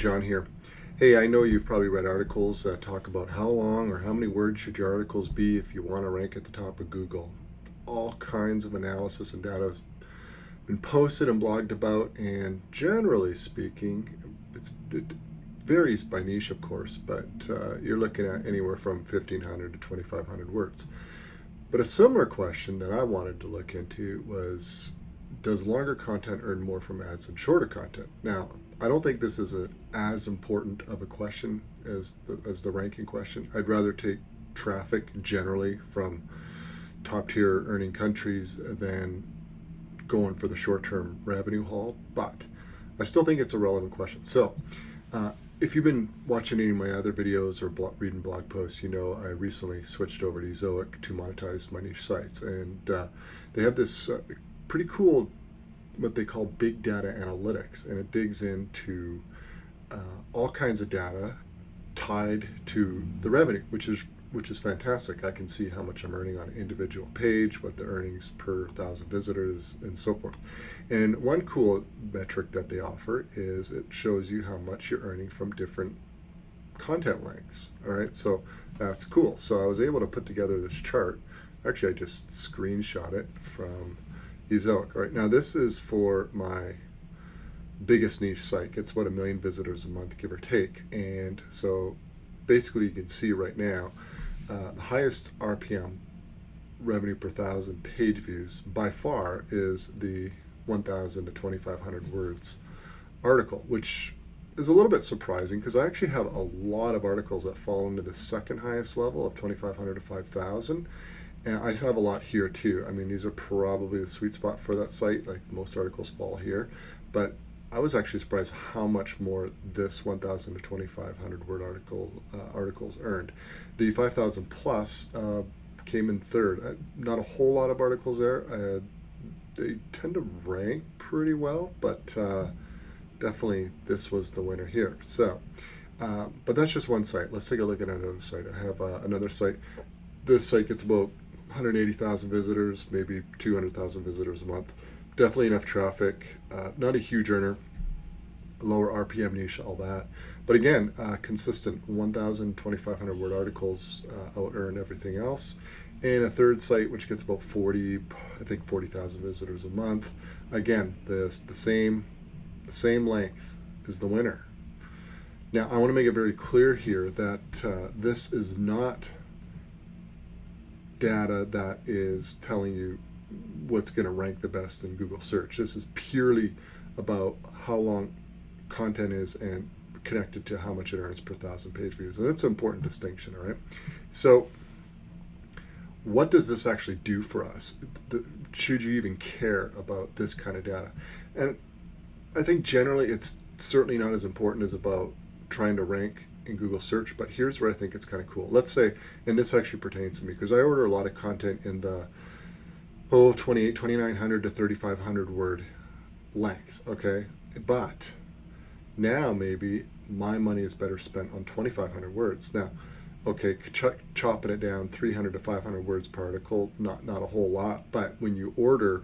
John here. Hey, I know you've probably read articles that talk about how long or how many words should your articles be if you want to rank at the top of Google. All kinds of analysis and data have been posted and blogged about, and generally speaking, it varies by niche, of course, but you're looking at anywhere from 1,500 to 2,500 words. But a similar question that I wanted to look into was, does longer content earn more from ads than shorter content? Now, I don't think this is as important of a question as the ranking question. I'd rather take traffic generally from top tier earning countries than going for the short-term revenue haul, but I still think it's a relevant question. So if you've been watching any of my other videos or reading blog posts, you know I recently switched over to Ezoic to monetize my niche sites, and they have this pretty cool what they call big data analytics, and it digs into all kinds of data tied to the revenue, which is fantastic. I can see how much I'm earning on an individual page, what the earnings per 1,000 visitors, and so forth. And one cool metric that they offer is it shows you how much you're earning from different content lengths. All right, so that's cool. So I was able to put together this chart. Actually, I just screenshot it from Ezoic. All right, now this is for my biggest niche site. It's about 1 million visitors a month, give or take. And so basically you can see right now the highest RPM, revenue per 1,000 page views, by far is the 1,000 to 2,500 words article, which is a little bit surprising because I actually have a lot of articles that fall into the second highest level of 2,500 to 5,000. And I have a lot here too. I mean, these are probably the sweet spot for that site. Like most articles fall here, but I was actually surprised how much more this 1,000 to 2,500 word articles earned. The 5,000 plus came in third. Not a whole lot of articles there. They tend to rank pretty well, but definitely this was the winner here. So, but that's just one site. Let's take a look at another site. I have another site. This site gets about 180,000 visitors, maybe 200,000 visitors a month. Definitely enough traffic, not a huge earner, lower RPM niche, all that. But again, consistent 1,000, 2,500 word articles out earn everything else. And a third site, which gets about 40,000 visitors a month. Again, the same length is the winner. Now, I want to make it very clear here that this is not data that is telling you what's going to rank the best in Google search. This is purely about how long content is and connected to how much it earns per 1,000 page views. And that's an important distinction, all right? So what does this actually do for us? Should you even care about this kind of data? And I think generally it's certainly not as important as about trying to rank in Google search, but here's where I think it's kind of cool. Let's say, and this actually pertains to me because I order a lot of content in the 2,900 to 3,500 word length, okay? But now maybe my money is better spent on 2,500 words. Now, okay, chopping it down 300 to 500 words per article, not a whole lot, but when you order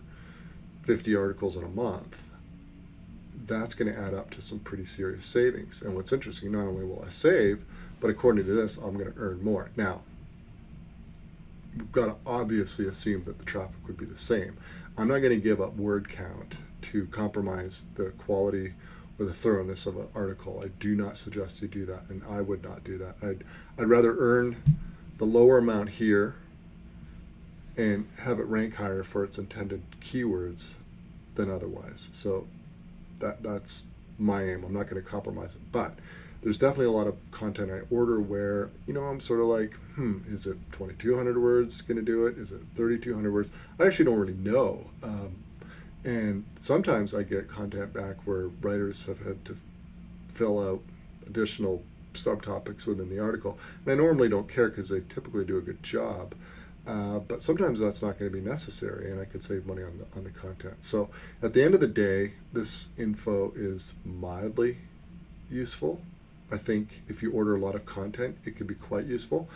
50 articles in a month, that's going to add up to some pretty serious savings. And what's interesting, not only will I save, but according to this, I'm going to earn more. Now, we've got to obviously assume that the traffic would be the same. I'm not going to give up word count to compromise the quality or the thoroughness of an article. I do not suggest you do that, and I would not do that. I'd rather earn the lower amount here and have it rank higher for its intended keywords than otherwise. So that's my aim. I'm not going to compromise it, but there's definitely a lot of content I order where, you know, I'm sort of like, is it 2,200 words going to do it? Is it 3,200 words? I actually don't really know. And sometimes I get content back where writers have had to fill out additional subtopics within the article. And I normally don't care because they typically do a good job. But sometimes that's not going to be necessary, and I could save money on the content. So at the end of the day, this info is mildly useful. I think if you order a lot of content, it could be quite useful.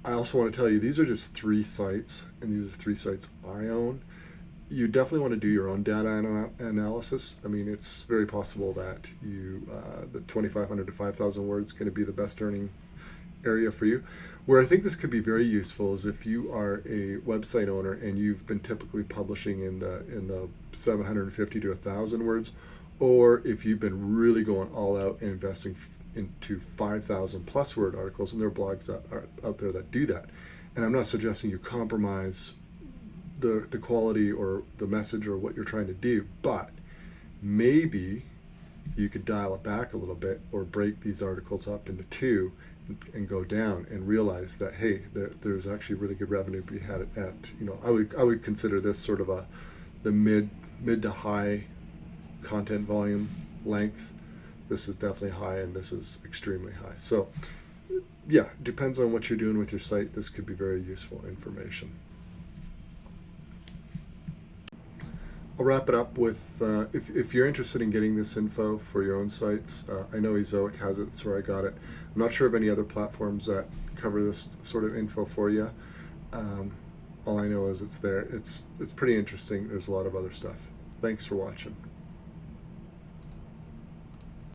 I also want to tell you, these are just 3 sites, and these are 3 sites I own. You definitely want to do your own data analysis. I mean, it's very possible that the 2,500 to 5,000 words is going to be the best earning area for you. Where I think this could be very useful is if you are a website owner and you've been typically publishing in the 750 to 1,000 words, or if you've been really going all out and investing into 5,000 plus word articles, and there are blogs that are out there that do that. And I'm not suggesting you compromise the quality or the message or what you're trying to do, but maybe you could dial it back a little bit or break these articles up into two and go down and realize that, hey, there's actually really good revenue to be had at, I would consider this sort of the mid to high content volume length. This is definitely high, and this is extremely high. So yeah, depends on what you're doing with your site. This could be very useful information. I'll wrap it up with, if you're interested in getting this info for your own sites, I know Ezoic has it, that's where I got it. I'm not sure of any other platforms that cover this sort of info for you. All I know is it's there. It's pretty interesting. There's a lot of other stuff. Thanks for watching.